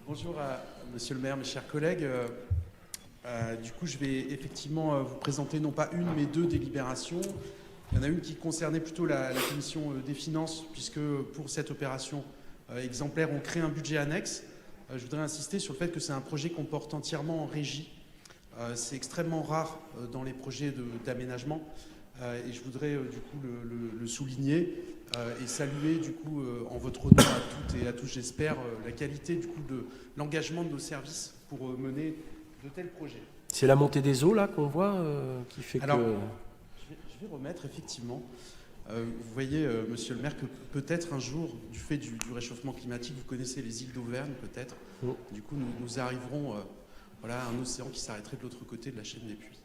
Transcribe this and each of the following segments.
Bonjour à Monsieur le maire, mes chers collègues. Du coup, je vais effectivement vous présenter non pas une, mais deux délibérations. Il y en a une qui concernait plutôt la commission des finances, puisque pour cette opération exemplaire, on crée un budget annexe. Je voudrais insister sur le fait que c'est un projet qu'on porte entièrement en régie. C'est extrêmement rare dans les projets d'aménagement. Et je voudrais du coup le souligner et saluer du coup en votre honneur à toutes et à tous, j'espère, la qualité du coup de l'engagement de nos services pour mener de tels projets. C'est la montée des eaux là qu'on voit qui fait Alors, que... je vais remettre effectivement, vous voyez monsieur le maire que peut-être un jour, du fait du réchauffement climatique, vous connaissez les îles d'Auvergne peut-être, du coup nous arriverons voilà, à un océan qui s'arrêterait de l'autre côté de la chaîne des Puys.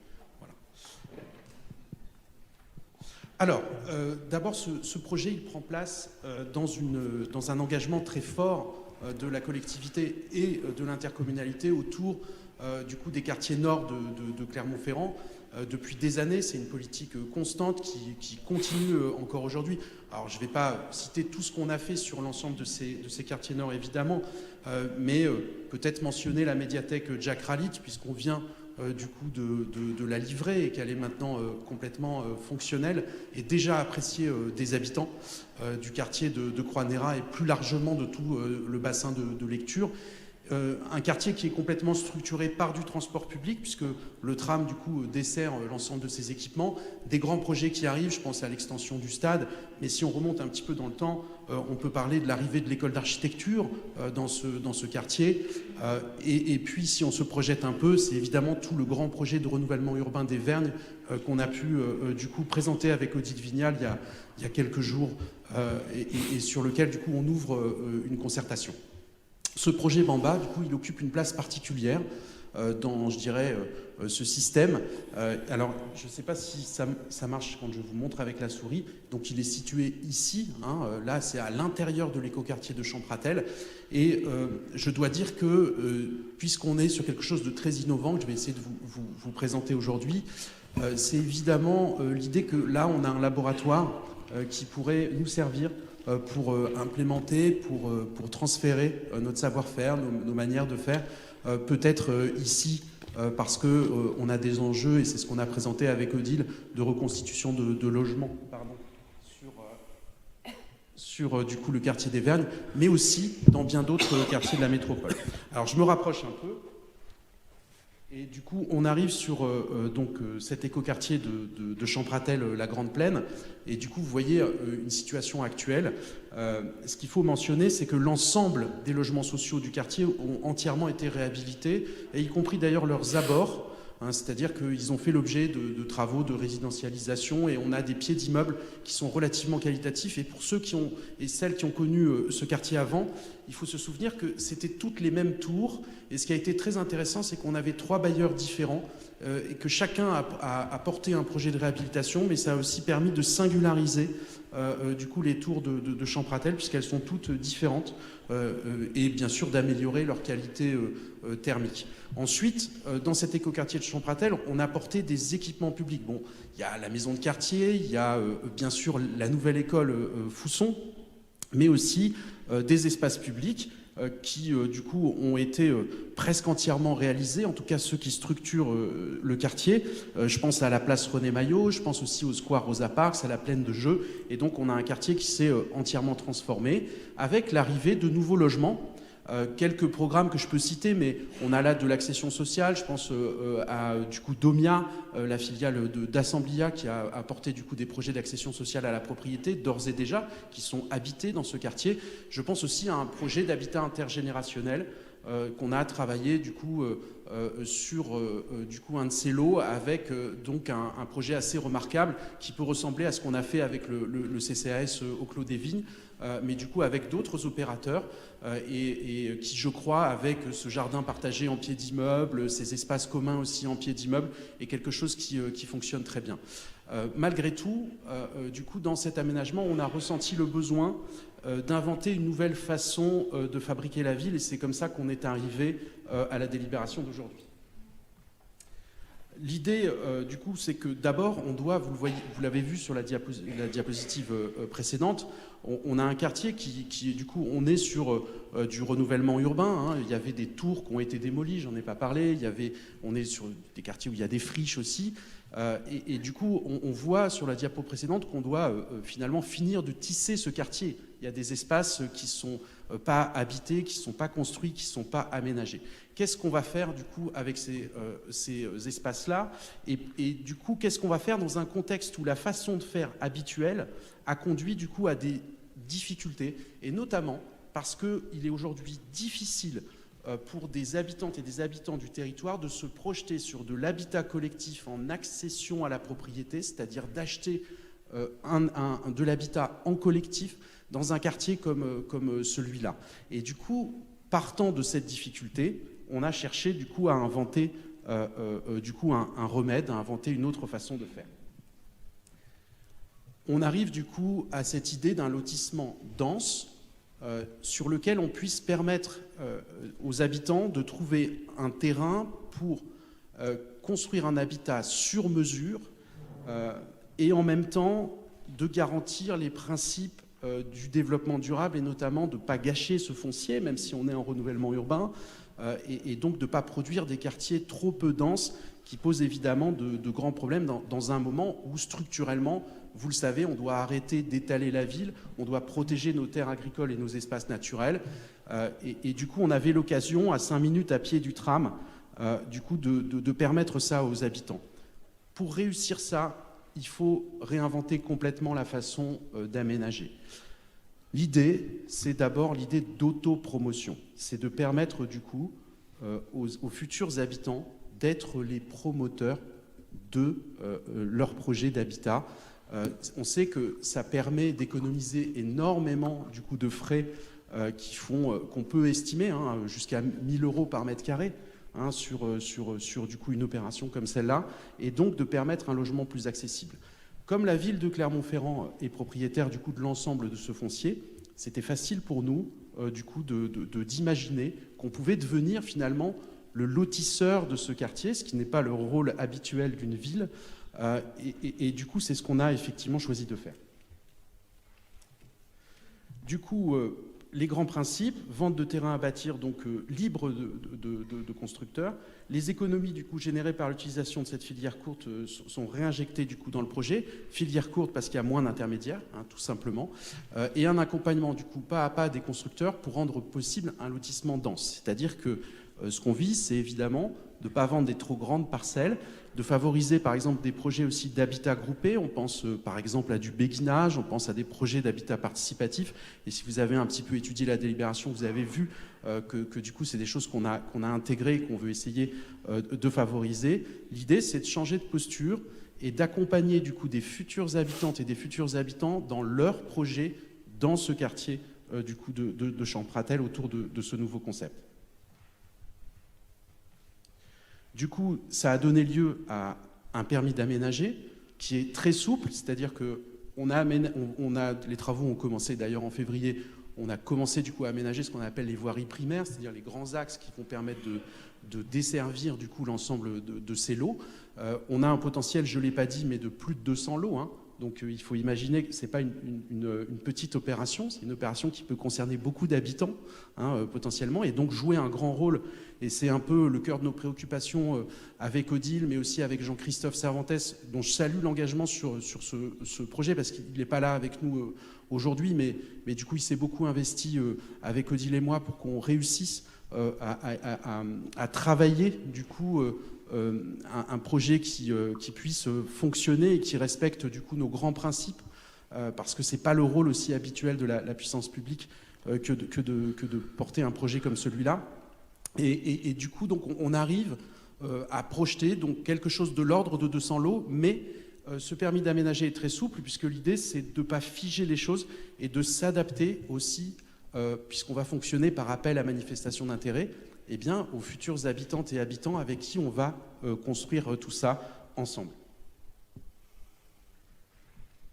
Alors, d'abord, ce projet, il prend place dans un engagement très fort de la collectivité et de l'intercommunalité autour du coup, des quartiers nord de Clermont-Ferrand. Depuis des années, c'est une politique constante qui continue encore aujourd'hui. Alors, je ne vais pas citer tout ce qu'on a fait sur l'ensemble de ces quartiers nord, évidemment, mais peut-être mentionner la médiathèque Jack Ralite, puisqu'on vient du coup de la livrer et qu'elle est maintenant complètement fonctionnelle et déjà appréciée des habitants du quartier de Croix-Néra et plus largement de tout le bassin de lecture. Un quartier qui est complètement structuré par du transport public, puisque le tram du coup dessert l'ensemble de ces équipements, des grands projets qui arrivent, je pense à l'extension du stade, mais si on remonte un petit peu dans le temps, on peut parler de l'arrivée de l'école d'architecture dans ce quartier, et puis si on se projette un peu, c'est évidemment tout le grand projet de renouvellement urbain des Vergnes qu'on a pu du coup présenter avec Odile Vignal il y a quelques jours, et sur lequel du coup on ouvre une concertation. Ce projet Bamba, du coup, il occupe une place particulière dans, je dirais, ce système. Alors, je ne sais pas si ça marche quand je vous montre avec la souris. Donc, il est situé ici. Là, c'est à l'intérieur de l'écoquartier de Champratel. Et je dois dire que, puisqu'on est sur quelque chose de très innovant, que je vais essayer de vous présenter aujourd'hui, c'est évidemment l'idée que là, on a un laboratoire qui pourrait nous servir pour implémenter, pour transférer notre savoir-faire, nos manières de faire, peut-être ici, parce qu'on a des enjeux, et c'est ce qu'on a présenté avec Odile, de reconstitution de logements sur du coup, le quartier des Vergnes, mais aussi dans bien d'autres quartiers de la métropole. Alors je me rapproche un peu. Et du coup, on arrive sur cet écoquartier de Champratel, la Grande Plaine. Et du coup, vous voyez une situation actuelle. Ce qu'il faut mentionner, c'est que l'ensemble des logements sociaux du quartier ont entièrement été réhabilités, et y compris d'ailleurs leurs abords. C'est-à-dire qu'ils ont fait l'objet de travaux de résidentialisation, et on a des pieds d'immeubles qui sont relativement qualitatifs. Et pour ceux et celles qui ont connu ce quartier avant, il faut se souvenir que c'était toutes les mêmes tours. Et ce qui a été très intéressant, c'est qu'on avait 3 bailleurs différents et que chacun a porté un projet de réhabilitation, mais ça a aussi permis de singulariser du coup les tours de Champratel, puisqu'elles sont toutes différentes, et bien sûr d'améliorer leur qualité thermique. Ensuite, dans cet écoquartier de Champratel, on a apporté des équipements publics. Bon, il y a la maison de quartier, il y a bien sûr la nouvelle école Fousson, mais aussi des espaces publics qui, du coup, ont été presque entièrement réalisés, en tout cas ceux qui structurent le quartier. Je pense à la place René Maillot, je pense aussi au square Rosa Parks, à la plaine de Jeux. Et donc, on a un quartier qui s'est entièrement transformé avec l'arrivée de nouveaux logements. Quelques programmes que je peux citer, mais on a là de l'accession sociale. Je pense à du coup Domia, la filiale d'Assemblia, qui a apporté du coup des projets d'accession sociale à la propriété d'ores et déjà, qui sont habités dans ce quartier. Je pense aussi à un projet d'habitat intergénérationnel qu'on a travaillé du coup sur du coup un de ces lots avec donc un projet assez remarquable qui peut ressembler à ce qu'on a fait avec le CCAS au Clos des Vignes, mais du coup avec d'autres opérateurs et qui, je crois, avec ce jardin partagé en pied d'immeuble, ces espaces communs aussi en pied d'immeuble, est quelque chose qui fonctionne très bien. Malgré tout, du coup, dans cet aménagement, on a ressenti le besoin d'inventer une nouvelle façon de fabriquer la ville, et c'est comme ça qu'on est arrivé à la délibération d'aujourd'hui. L'idée, du coup, c'est que d'abord, on doit, vous l'avez vu sur la diapositive précédente, On a un quartier qui du coup, on est sur du renouvellement urbain. Hein. Il y avait des tours qui ont été démolies, j'en ai pas parlé. On est sur des quartiers où il y a des friches aussi. Et du coup, on voit sur la diapo précédente qu'on doit finalement finir de tisser ce quartier. Il y a des espaces qui sont pas habités, qui sont pas construits, qui sont pas aménagés. Qu'est-ce qu'on va faire du coup avec ces espaces-là et du coup, qu'est-ce qu'on va faire dans un contexte où la façon de faire habituelle a conduit du coup à des difficultés, et notamment parce qu'il est aujourd'hui difficile pour des habitantes et des habitants du territoire de se projeter sur de l'habitat collectif en accession à la propriété, c'est-à-dire d'acheter de l'habitat en collectif dans un quartier comme celui-là. Et du coup, partant de cette difficulté, on a cherché du coup à inventer un remède, à inventer une autre façon de faire. On arrive du coup à cette idée d'un lotissement dense sur lequel on puisse permettre aux habitants de trouver un terrain pour construire un habitat sur mesure et en même temps de garantir les principes du développement durable et notamment de ne pas gâcher ce foncier, même si on est en renouvellement urbain, et donc de ne pas produire des quartiers trop peu denses qui posent évidemment de grands problèmes dans un moment où structurellement, vous le savez, on doit arrêter d'étaler la ville, on doit protéger nos terres agricoles et nos espaces naturels. Et du coup, on avait l'occasion, à 5 minutes à pied du tram, du coup, de permettre ça aux habitants. Pour réussir ça, il faut réinventer complètement la façon d'aménager. L'idée, c'est d'abord l'idée d'autopromotion. C'est de permettre du coup aux futurs habitants d'être les promoteurs de leur projet d'habitat. On sait que ça permet d'économiser énormément du coup de frais qu'on peut estimer jusqu'à 1 000 € par mètre carré sur du coup une opération comme celle-là, et donc de permettre un logement plus accessible. Comme la ville de Clermont-Ferrand est propriétaire du coup de l'ensemble de ce foncier, c'était facile pour nous du coup d'imaginer qu'on pouvait devenir finalement le lotisseur de ce quartier, ce qui n'est pas le rôle habituel d'une ville. Et du coup, c'est ce qu'on a effectivement choisi de faire. Du coup, les grands principes, vente de terrain à bâtir, donc libre de constructeurs. Les économies du coup générées par l'utilisation de cette filière courte sont réinjectées du coup dans le projet. Filière courte parce qu'il y a moins d'intermédiaires, tout simplement. Et un accompagnement du coup pas à pas des constructeurs pour rendre possible un lotissement dense. C'est-à-dire que ce qu'on vise, c'est évidemment de ne pas vendre des trop grandes parcelles, de favoriser par exemple des projets aussi d'habitat groupé. On pense par exemple à du béguinage, on pense à des projets d'habitat participatif. Et si vous avez un petit peu étudié la délibération, vous avez vu que du coup c'est des choses qu'on a intégrées, qu'on veut essayer de favoriser. L'idée, c'est de changer de posture et d'accompagner du coup des futures habitantes et des futurs habitants dans leurs projets dans ce quartier du coup de Champratel autour de ce nouveau concept. Du coup, ça a donné lieu à un permis d'aménager qui est très souple, c'est-à-dire que les travaux ont commencé d'ailleurs en février. On a commencé du coup à aménager ce qu'on appelle les voiries primaires, c'est-à-dire les grands axes qui vont permettre de desservir du coup l'ensemble de ces lots. On a un potentiel, je ne l'ai pas dit, mais de plus de 200 lots. Donc il faut imaginer que ce n'est pas une petite opération, c'est une opération qui peut concerner beaucoup d'habitants potentiellement, et donc jouer un grand rôle. Et c'est un peu le cœur de nos préoccupations avec Odile, mais aussi avec Jean-Christophe Cervantes, dont je salue l'engagement sur ce projet, parce qu'il n'est pas là avec nous aujourd'hui, mais du coup il s'est beaucoup investi avec Odile et moi pour qu'on réussisse à travailler du coup un projet qui puisse fonctionner et qui respecte du coup nos grands principes, parce que c'est pas le rôle aussi habituel de la puissance publique que de porter un projet comme celui-là. Et du coup, donc, on arrive à projeter donc, quelque chose de l'ordre de 200 lots, mais ce permis d'aménager est très souple, puisque l'idée, c'est de ne pas figer les choses et de s'adapter aussi, puisqu'on va fonctionner par appel à manifestation d'intérêt, eh bien, aux futurs habitantes et habitants avec qui on va construire tout ça ensemble.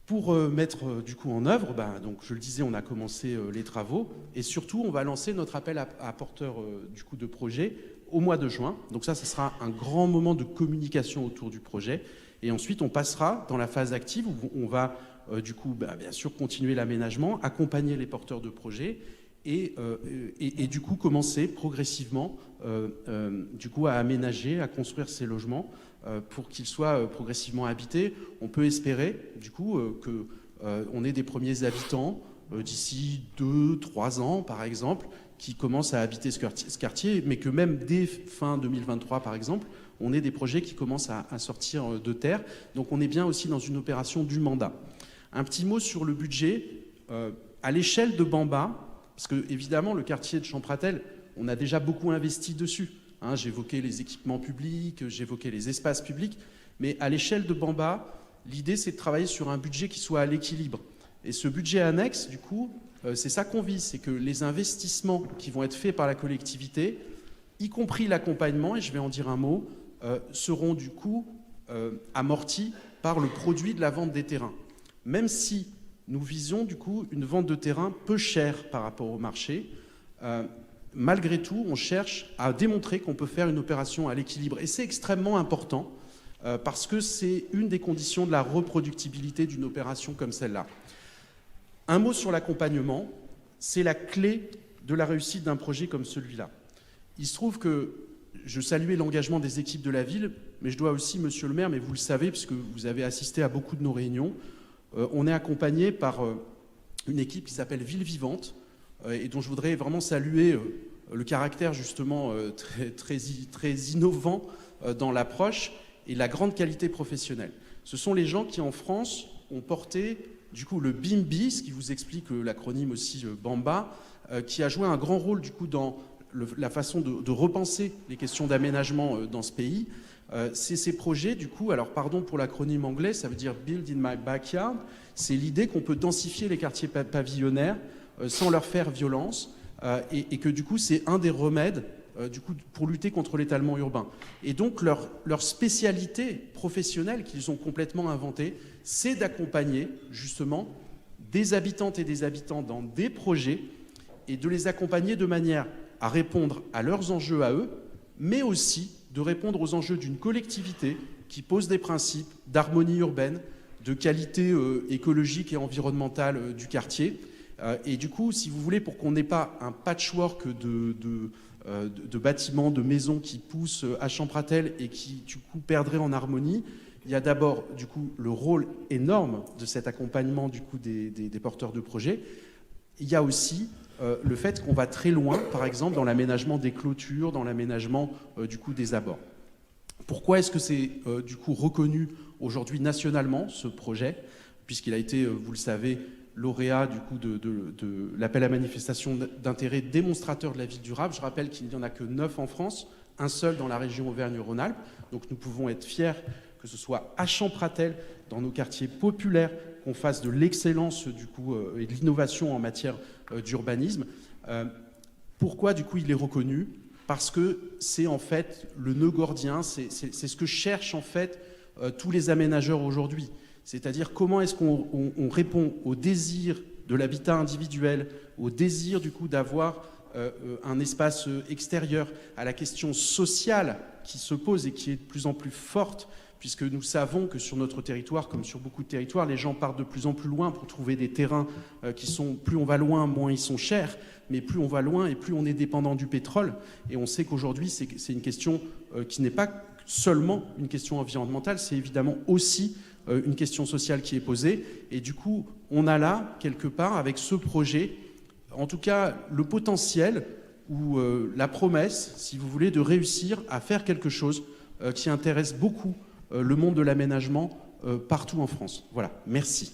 Pour mettre du coup en œuvre, donc je le disais, on a commencé les travaux, et surtout on va lancer notre appel à porteurs du coup de projet au mois de juin. Donc ça sera un grand moment de communication autour du projet. Et ensuite, on passera dans la phase active où on va du coup, bien sûr, continuer l'aménagement, accompagner les porteurs de projets et du coup commencer progressivement du coup, à aménager, à construire ces logements pour qu'ils soient progressivement habités. On peut espérer du coup qu'on ait des premiers habitants d'ici 2-3 ans, par exemple, qui commencent à habiter ce quartier, mais que même dès fin 2023, par exemple, on ait des projets qui commencent à sortir de terre. Donc on est bien aussi dans une opération du mandat. Un petit mot sur le budget. À l'échelle de Bamba, parce que évidemment le quartier de Champratel, on a déjà beaucoup investi dessus. Hein, j'évoquais les équipements publics, j'évoquais les espaces publics, mais à l'échelle de Bamba, l'idée c'est de travailler sur un budget qui soit à l'équilibre. Et ce budget annexe, du coup, c'est ça qu'on vise, c'est que les investissements qui vont être faits par la collectivité, y compris l'accompagnement, et je vais en dire un mot, seront du coup amortis par le produit de la vente des terrains. Même si nous visions du coup une vente de terrain peu chère par rapport au marché, malgré tout, on cherche à démontrer qu'on peut faire une opération à l'équilibre. Et c'est extrêmement important parce que c'est une des conditions de la reproductibilité d'une opération comme celle-là. Un mot sur l'accompagnement, c'est la clé de la réussite d'un projet comme celui-là. Il se trouve que je saluais l'engagement des équipes de la ville, mais je dois aussi, monsieur le maire, mais vous le savez, puisque vous avez assisté à beaucoup de nos réunions, on est accompagné par une équipe qui s'appelle Ville Vivante, et dont je voudrais vraiment saluer le caractère justement très innovant dans l'approche et la grande qualité professionnelle. Ce sont les gens qui, en France, ont porté du coup le BIMBI, ce qui vous explique l'acronyme aussi Bamba, qui a joué un grand rôle du coup dans la façon de repenser les questions d'aménagement dans ce pays. C'est ces projets, du coup, alors pardon pour l'acronyme anglais, ça veut dire Build in my backyard, c'est l'idée qu'on peut densifier les quartiers pavillonnaires sans leur faire violence, et que du coup c'est un des remèdes du coup, pour lutter contre l'étalement urbain. Et donc leur spécialité professionnelle qu'ils ont complètement inventée, c'est d'accompagner justement des habitantes et des habitants dans des projets et de les accompagner de manière à répondre à leurs enjeux à eux, mais aussi de répondre aux enjeux d'une collectivité qui pose des principes d'harmonie urbaine, de qualité écologique et environnementale du quartier. Et du coup, si vous voulez, pour qu'on n'ait pas un patchwork de bâtiments, de maisons qui poussent à Champratel et qui, du coup, perdraient en harmonie, il y a d'abord, du coup, le rôle énorme de cet accompagnement, du coup, des porteurs de projets. Il y a aussi le fait qu'on va très loin, par exemple, dans l'aménagement des clôtures, dans l'aménagement, du coup, des abords. Pourquoi est-ce que c'est, du coup, reconnu aujourd'hui nationalement, ce projet, puisqu'il a été, vous le savez, lauréat du coup de l'appel à manifestation d'intérêt démonstrateur de la ville durable. Je rappelle qu'il n'y en a que 9 en France, un seul dans la région Auvergne-Rhône-Alpes. Donc nous pouvons être fiers que ce soit à Champratel, dans nos quartiers populaires, qu'on fasse de l'excellence du coup et de l'innovation en matière d'urbanisme. Pourquoi du coup il est reconnu? Parce que c'est en fait le nœud gordien, c'est ce que cherchent en fait tous les aménageurs aujourd'hui. C'est-à-dire comment est-ce qu'on répond au désir de l'habitat individuel, au désir du coup d'avoir un espace extérieur, à la question sociale qui se pose et qui est de plus en plus forte, puisque nous savons que sur notre territoire, comme sur beaucoup de territoires, les gens partent de plus en plus loin pour trouver des terrains qui sont, plus on va loin, moins ils sont chers, mais plus on va loin et plus on est dépendant du pétrole. Et on sait qu'aujourd'hui, c'est une question qui n'est pas seulement une question environnementale, c'est évidemment aussi une question sociale qui est posée. Et du coup, on a là, quelque part, avec ce projet, en tout cas, le potentiel ou la promesse, si vous voulez, de réussir à faire quelque chose qui intéresse beaucoup le monde de l'aménagement partout en France. Voilà, merci.